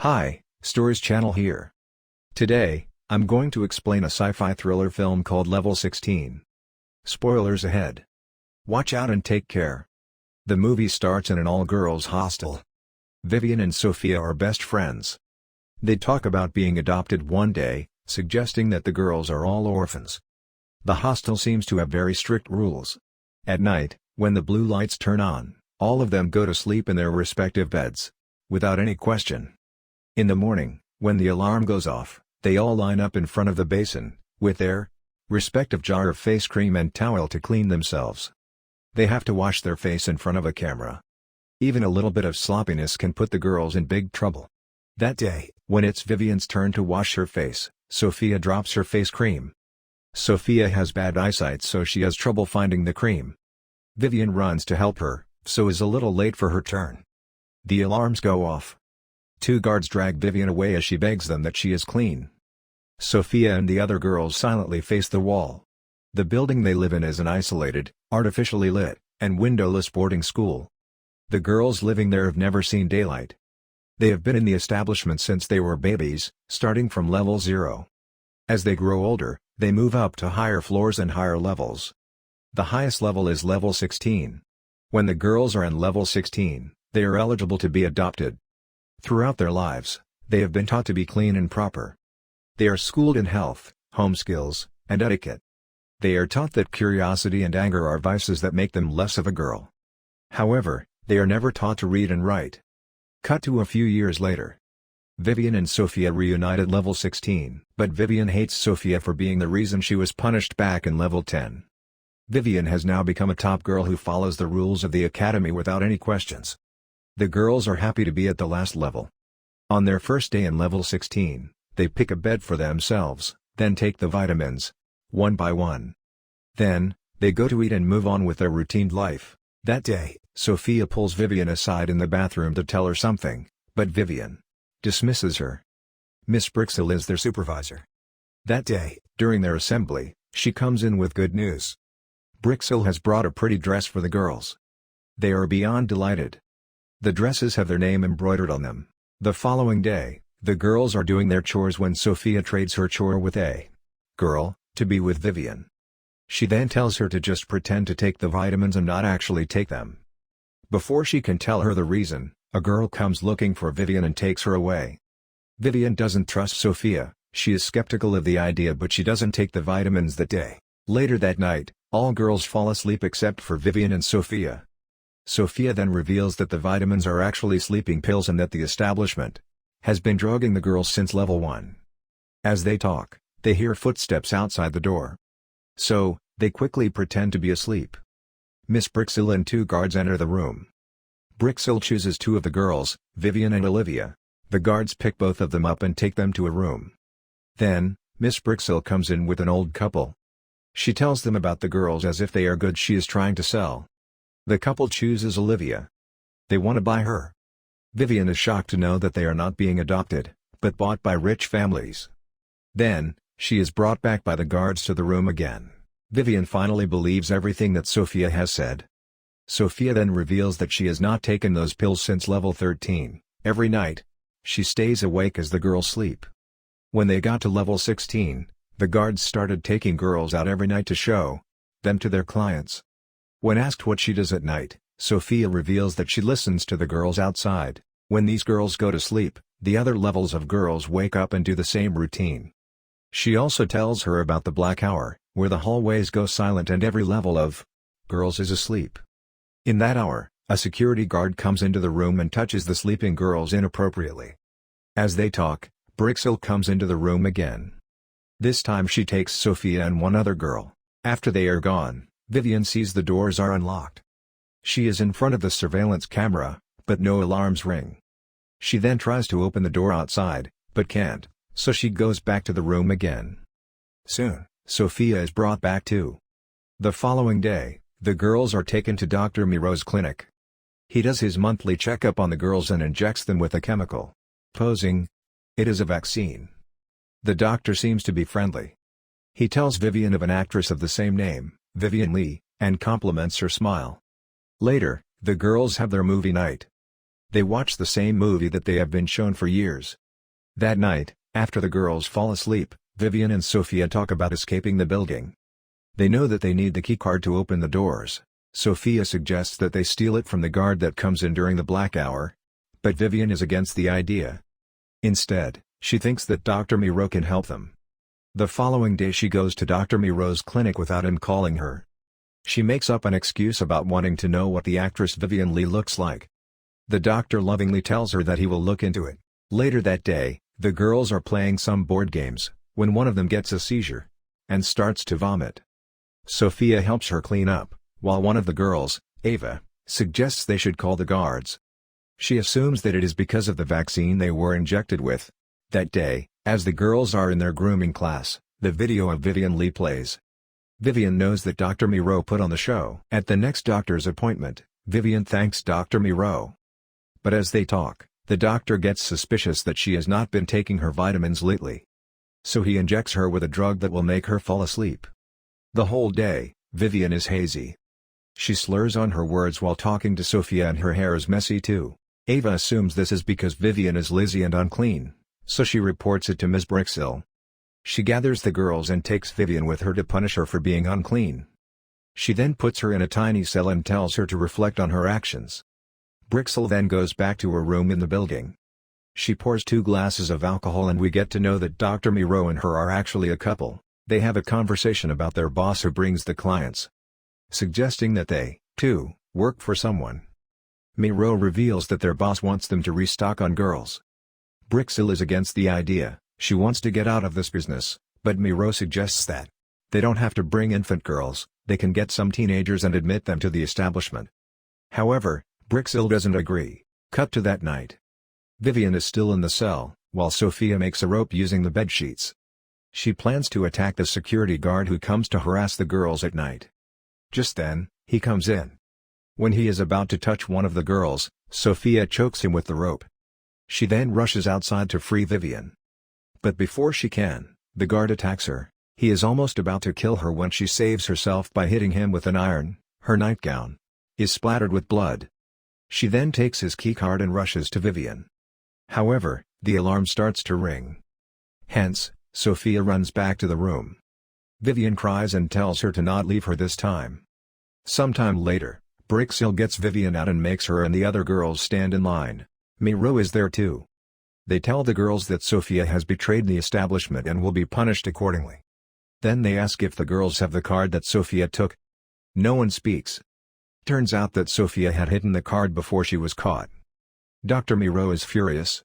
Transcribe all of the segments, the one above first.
Hi, Stories Channel here. Today, I'm going to explain a sci-fi thriller film called Level 16. Spoilers ahead. Watch out and take care. The movie starts in an all-girls hostel. Vivian and Sophia are best friends. They talk about being adopted one day, suggesting that the girls are all orphans. The hostel seems to have very strict rules. At night, when the blue lights turn on, all of them go to sleep in their respective beds, without any question. In the morning, when the alarm goes off, they all line up in front of the basin, with their respective jar of face cream and towel to clean themselves. They have to wash their face in front of a camera. Even a little bit of sloppiness can put the girls in big trouble. That day, when it's Vivian's turn to wash her face, Sophia drops her face cream. Sophia has bad eyesight, so she has trouble finding the cream. Vivian runs to help her, so is a little late for her turn. The alarms go off. Two guards drag Vivian away as she begs them that she is clean. Sophia and the other girls silently face the wall. The building they live in is an isolated, artificially lit, and windowless boarding school. The girls living there have never seen daylight. They have been in the establishment since they were babies, starting from level 0. As they grow older, they move up to higher floors and higher levels. The highest level is level 16. When the girls are in level 16, they are eligible to be adopted. Throughout their lives, they have been taught to be clean and proper. They are schooled in health, home skills, and etiquette. They are taught that curiosity and anger are vices that make them less of a girl. However, they are never taught to read and write. Cut to a few years later. Vivian and Sophia reunite at level 16, but Vivian hates Sophia for being the reason she was punished back in level 10. Vivian has now become a top girl who follows the rules of the academy without any questions. The girls are happy to be at the last level. On their first day in level 16, they pick a bed for themselves, then take the vitamins, one by one. Then, they go to eat and move on with their routine life. That day, Sophia pulls Vivian aside in the bathroom to tell her something, but Vivian dismisses her. Miss Brixel is their supervisor. That day, during their assembly, she comes in with good news. Brixel has brought a pretty dress for the girls. They are beyond delighted. The dresses have their name embroidered on them. The following day, the girls are doing their chores when Sophia trades her chore with a girl, to be with Vivian. She then tells her to just pretend to take the vitamins and not actually take them. Before she can tell her the reason, a girl comes looking for Vivian and takes her away. Vivian doesn't trust Sophia, she is skeptical of the idea, but she doesn't take the vitamins that day. Later that night, all girls fall asleep except for Vivian and Sophia. Sophia then reveals that the vitamins are actually sleeping pills and that the establishment has been drugging the girls since level 1. As they talk, they hear footsteps outside the door. So, they quickly pretend to be asleep. Miss Brixel and two guards enter the room. Brixel chooses two of the girls, Vivian and Olivia. The guards pick both of them up and take them to a room. Then, Miss Brixel comes in with an old couple. She tells them about the girls as if they are goods she is trying to sell. The couple chooses Olivia. They want to buy her. Vivian is shocked to know that they are not being adopted, but bought by rich families. Then, she is brought back by the guards to the room again. Vivian finally believes everything that Sophia has said. Sophia then reveals that she has not taken those pills since level 13. Every night, she stays awake as the girls sleep. When they got to level 16, the guards started taking girls out every night to show them to their clients. When asked what she does at night, Sophia reveals that she listens to the girls outside. When these girls go to sleep, the other levels of girls wake up and do the same routine. She also tells her about the black hour, where the hallways go silent and every level of girls is asleep. In that hour, a security guard comes into the room and touches the sleeping girls inappropriately. As they talk, Brixel comes into the room again. This time she takes Sophia and one other girl. After they are gone, Vivian sees the doors are unlocked. She is in front of the surveillance camera, but no alarms ring. She then tries to open the door outside, but can't, so she goes back to the room again. Soon, Sophia is brought back too. The following day, the girls are taken to Dr. Miro's clinic. He does his monthly checkup on the girls and injects them with a chemical. Posing it is a vaccine. The doctor seems to be friendly. He tells Vivian of an actress of the same name, Vivian Lee, and compliments her smile. Later, the girls have their movie night. They watch the same movie that they have been shown for years. That night, after the girls fall asleep, Vivian and Sophia talk about escaping the building. They know that they need the keycard to open the doors. Sophia suggests that they steal it from the guard that comes in during the black hour, but Vivian is against the idea. Instead, she thinks that Dr. Miro can help them. The following day she goes to Dr. Miro's clinic without him calling her. She makes up an excuse about wanting to know what the actress Vivian Lee looks like. The doctor lovingly tells her that he will look into it. Later that day, the girls are playing some board games, when one of them gets a seizure and starts to vomit. Sophia helps her clean up, while one of the girls, Ava, suggests they should call the guards. She assumes that it is because of the vaccine they were injected with. That day, as the girls are in their grooming class, the video of Vivian Lee plays. Vivian knows that Dr. Miro put on the show. At the next doctor's appointment, Vivian thanks Dr. Miro. But as they talk, the doctor gets suspicious that she has not been taking her vitamins lately. So he injects her with a drug that will make her fall asleep. The whole day, Vivian is hazy. She slurs on her words while talking to Sophia and her hair is messy too. Ava assumes this is because Vivian is lazy and unclean, so she reports it to Ms. Brixill. She gathers the girls and takes Vivian with her to punish her for being unclean. She then puts her in a tiny cell and tells her to reflect on her actions. Brixill then goes back to her room in the building. She pours 2 glasses of alcohol and we get to know that Dr. Miro and her are actually a couple. They have a conversation about their boss who brings the clients, suggesting that they, too, work for someone. Miro reveals that their boss wants them to restock on girls. Brixill is against the idea. She wants to get out of this business, but Miro suggests that they don't have to bring infant girls, they can get some teenagers and admit them to the establishment. However, Brixill doesn't agree. Cut to that night. Vivian is still in the cell, while Sophia makes a rope using the bed sheets. She plans to attack the security guard who comes to harass the girls at night. Just then, he comes in. When he is about to touch one of the girls, Sophia chokes him with the rope. She then rushes outside to free Vivian. But before she can, the guard attacks her. He is almost about to kill her when she saves herself by hitting him with an iron. Her nightgown is splattered with blood. She then takes his keycard and rushes to Vivian. However, the alarm starts to ring. Hence, Sophia runs back to the room. Vivian cries and tells her to not leave her this time. Sometime later, Brixill gets Vivian out and makes her and the other girls stand in line. Miro is there too. They tell the girls that Sophia has betrayed the establishment and will be punished accordingly. Then they ask if the girls have the card that Sophia took. No one speaks. Turns out that Sophia had hidden the card before she was caught. Dr. Miro is furious.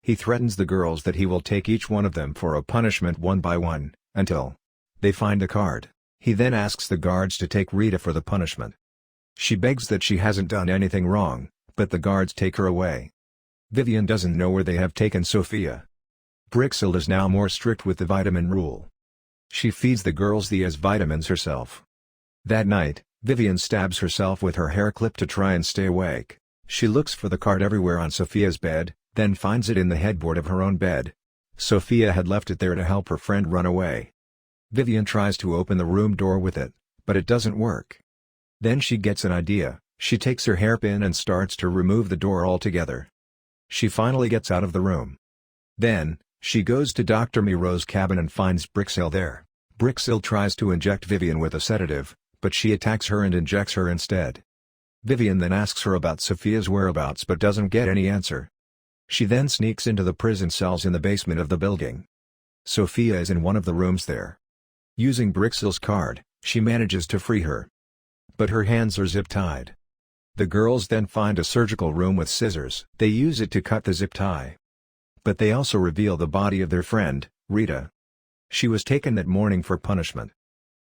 He threatens the girls that he will take each one of them for a punishment one by one, until they find the card. He then asks the guards to take Rita for the punishment. She begs that she hasn't done anything wrong, but the guards take her away. Vivian doesn't know where they have taken Sophia. Brixill is now more strict with the vitamin rule. She feeds the girls the vitamins herself. That night, Vivian stabs herself with her hair clip to try and stay awake. She looks for the card everywhere on Sophia's bed, then finds it in the headboard of her own bed. Sophia had left it there to help her friend run away. Vivian tries to open the room door with it, but it doesn't work. Then she gets an idea. She takes her hairpin and starts to remove the door altogether. She finally gets out of the room. Then, she goes to Dr. Miro's cabin and finds Brixill there. Brixill tries to inject Vivian with a sedative, but she attacks her and injects her instead. Vivian then asks her about Sophia's whereabouts but doesn't get any answer. She then sneaks into the prison cells in the basement of the building. Sophia is in one of the rooms there. Using Brixill's card, she manages to free her. But her hands are zip-tied. The girls then find a surgical room with scissors. They use it to cut the zip tie. But they also reveal the body of their friend, Rita. She was taken that morning for punishment.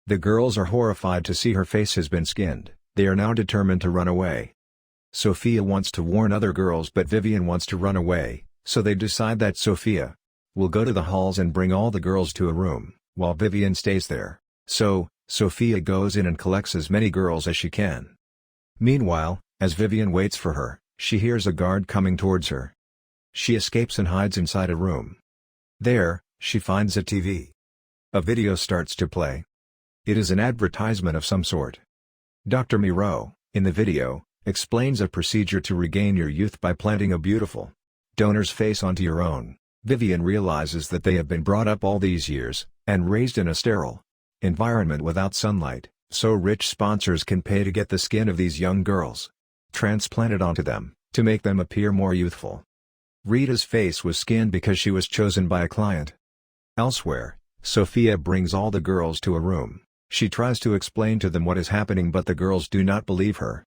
The girls are horrified to see her face has been skinned. They are now determined to run away. Sophia wants to warn other girls but Vivian wants to run away, so they decide that Sophia will go to the halls and bring all the girls to a room, while Vivian stays there. So, Sophia goes in and collects as many girls as she can. Meanwhile, as Vivian waits for her, she hears a guard coming towards her. She escapes and hides inside a room. There, she finds a TV. A video starts to play. It is an advertisement of some sort. Dr. Miro, in the video, explains a procedure to regain your youth by planting a beautiful donor's face onto your own. Vivian realizes that they have been brought up all these years, and raised in a sterile environment without sunlight, so rich sponsors can pay to get the skin of these young girls transplanted onto them, to make them appear more youthful. Rita's face was skinned because she was chosen by a client. Elsewhere, Sophia brings all the girls to a room. She tries to explain to them what is happening, but the girls do not believe her.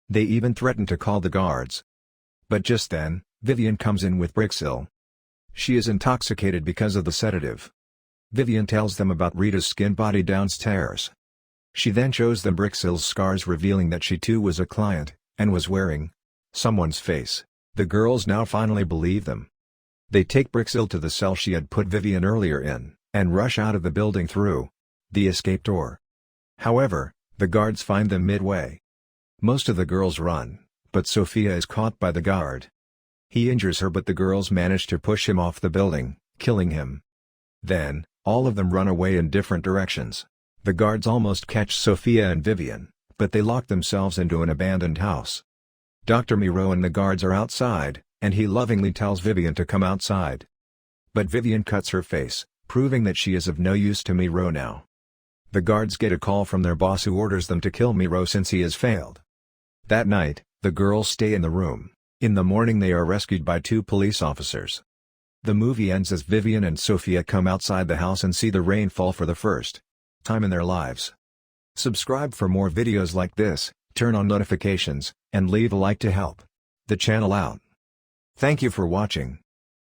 They even threaten to call the guards. But just then, Vivian comes in with Brixil. She is intoxicated because of the sedative. Vivian tells them about Rita's skin body downstairs. She then shows them Brixil's scars, revealing that she too was a client, and was wearing someone's face. The girls now finally believe them. They take Brixil to the cell she had put Vivian earlier in, and rush out of the building through the escape door. However, the guards find them midway. Most of the girls run, but Sophia is caught by the guard. He injures her, but the girls manage to push him off the building, killing him. Then, all of them run away in different directions. The guards almost catch Sophia and Vivian, but they lock themselves into an abandoned house. Dr. Miro and the guards are outside, and he lovingly tells Vivian to come outside. But Vivian cuts her face, proving that she is of no use to Miro now. The guards get a call from their boss, who orders them to kill Miro since he has failed. That night, the girls stay in the room. In the morning they are rescued by 2 police officers. The movie ends as Vivian and Sophia come outside the house and see the rain fall for the first time in their lives. Subscribe for more videos like this, turn on notifications, and leave a like to help the channel out. Thank you for watching.